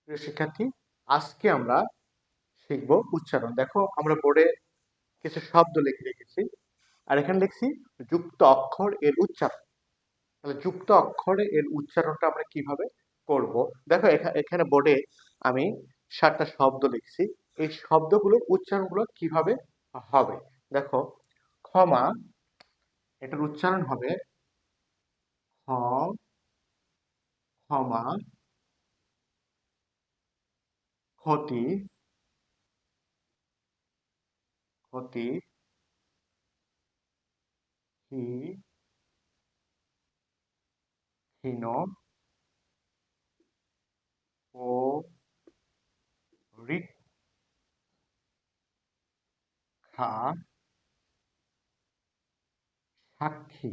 প্রিয় শিক্ষার্থী, আজকে আমরা শিখব উচ্চারণ। দেখো, আমরা বোর্ডে কিছু শব্দ লিখে রেখেছি, আর এখানে লিখছি যুক্ত অক্ষর এর উচ্চারণ। তাহলে যুক্ত অক্ষরে এর উচ্চারণটা আমরা কিভাবে করব? দেখো, এখানে বোর্ডে আমি 7টা শব্দ লিখছি। এই শব্দগুলোর উচ্চারণগুলো কিভাবে হবে? দেখো, ক্ষমা, এটার উচ্চারণ হবে খ, ক্ষমা। ক্ষতি, ক্ষতি। হি, হীন। ও, ঋক্ষা, সাক্ষী,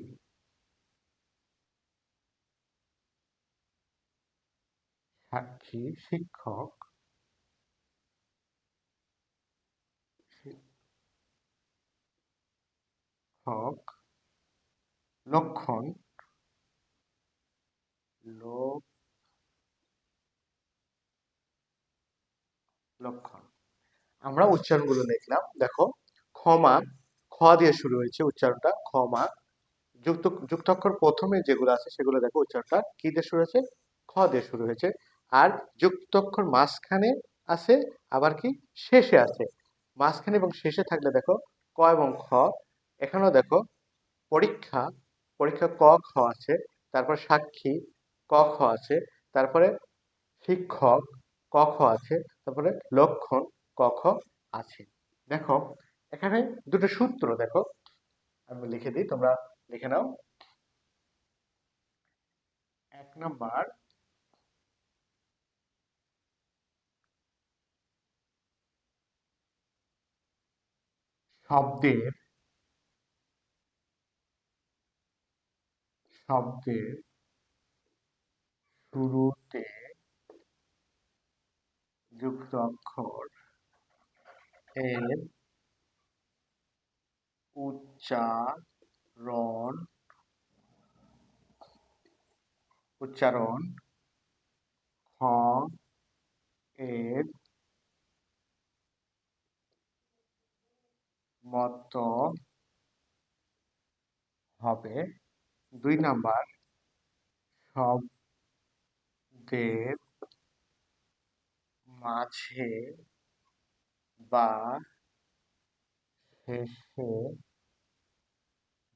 সাক্ষী। শিক্ষক, শিক্ষক। লক্ষণ, লক্ষণ। আমরা উচ্চারণগুলো লিখলাম। দেখো, ক্ষমা, খ দিয়ে শুরু হয়েছে উচ্চারণটা, ক্ষমা। যুক্তাক্ষর প্রথমে যেগুলো আছে সেগুলো দেখো উচ্চারণটা কি দিয়ে শুরু হয়েছে? খ দিয়ে শুরু হয়েছে। আর যুক্তাক্ষর মাঝখানে আছে, আবার কি শেষে আছে। মাঝখানে এবং শেষে থাকলে দেখো ক এবং খ। এখানেও দেখো পরীক্ষা, পরীক্ষা ক খ আছে। তারপর সাক্ষী, ক খ আছে। তারপরে শিক্ষক, ক খ আছে। তারপরে লক্ষণ, ক খ আছে। দেখো, এখানে দুটো সূত্র দেখো, আমি লিখে দিই, তোমরা লিখে নাও। 1 নাম্বার, শব্দের, শব্দের শুরুতে যুক্ত অক্ষর এর উচ্চারণ, উচ্চারণ খ এর মতো হবে। 2 নাম্বার, শব্দের মাঝে বা শেষে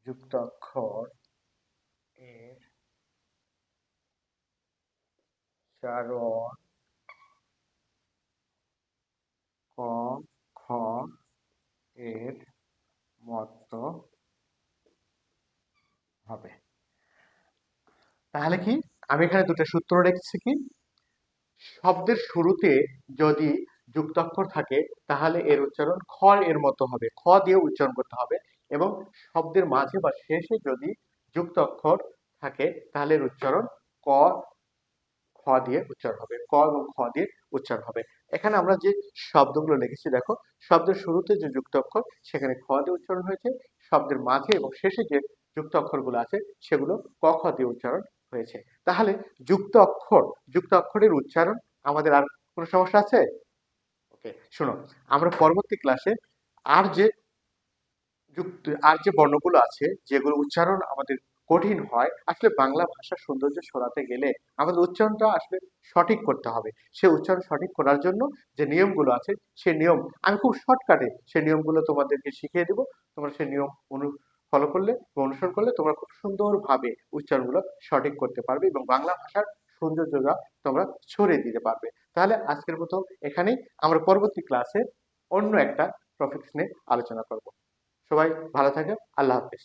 যুক্ত অক্ষর এর উচ্চারণ ক খ এর মতো হবে। তাহলে কি, আমি এখানে দুটো সূত্র রেখেছি। কি, শব্দের শুরুতে যদি যুক্তাক্ষর থাকে তাহলে এর উচ্চারণ খ এর মতো হবে, খ দিয়ে উচ্চারণ করতে হবে। এবং শব্দের মাঝে বা শেষে যদি যুক্তাক্ষর থাকে তাহলে এর উচ্চারণ ক খ দিয়ে উচ্চারণ হবে, ক এবং খ দিয়ে উচ্চারণ হবে। এখানে আমরা যে শব্দগুলো লিখেছি দেখো, শব্দের শুরুতে যে যুক্তাক্ষর সেখানে খ দিয়ে উচ্চারণ হয়েছে, শব্দের মাঝে এবং শেষে যে যুক্ত অক্ষরগুলো আছে সেগুলো ক খ দিয়ে উচ্চারণ হয়েছে। তাহলে যুক্ত অক্ষর, যুক্ত অক্ষরের উচ্চারণ আমাদের আর কোনো সমস্যা আছে? ওকে, শোনো, আমরা পরবর্তী ক্লাসে আর যে আর যে বর্ণগুলো আছে যেগুলো উচ্চারণ আমাদের কঠিন হয়, আসলে বাংলা ভাষার সৌন্দর্য ছড়াতে গেলে আমাদের উচ্চারণটা আসলে সঠিক করতে হবে। সে উচ্চারণ সঠিক করার জন্য যে নিয়মগুলো আছে, সে নিয়ম আমি খুব শর্টকাটে সেই নিয়মগুলো তোমাদেরকে শিখিয়ে দেবো। তোমরা সেই নিয়ম ফলো করলে বা অনুসরণ করলে তোমরা খুব সুন্দরভাবে উচ্চারণগুলো সঠিক করতে পারবে এবং বাংলা ভাষার সৌন্দর্যটা তোমরা ছড়িয়ে দিতে পারবে। তাহলে আজকের মতো এখানেই, আমরা পরবর্তী ক্লাসে অন্য একটা টপিকস নিয়ে আলোচনা করব। সবাই ভালো থাকে। আল্লাহ হাফেজ।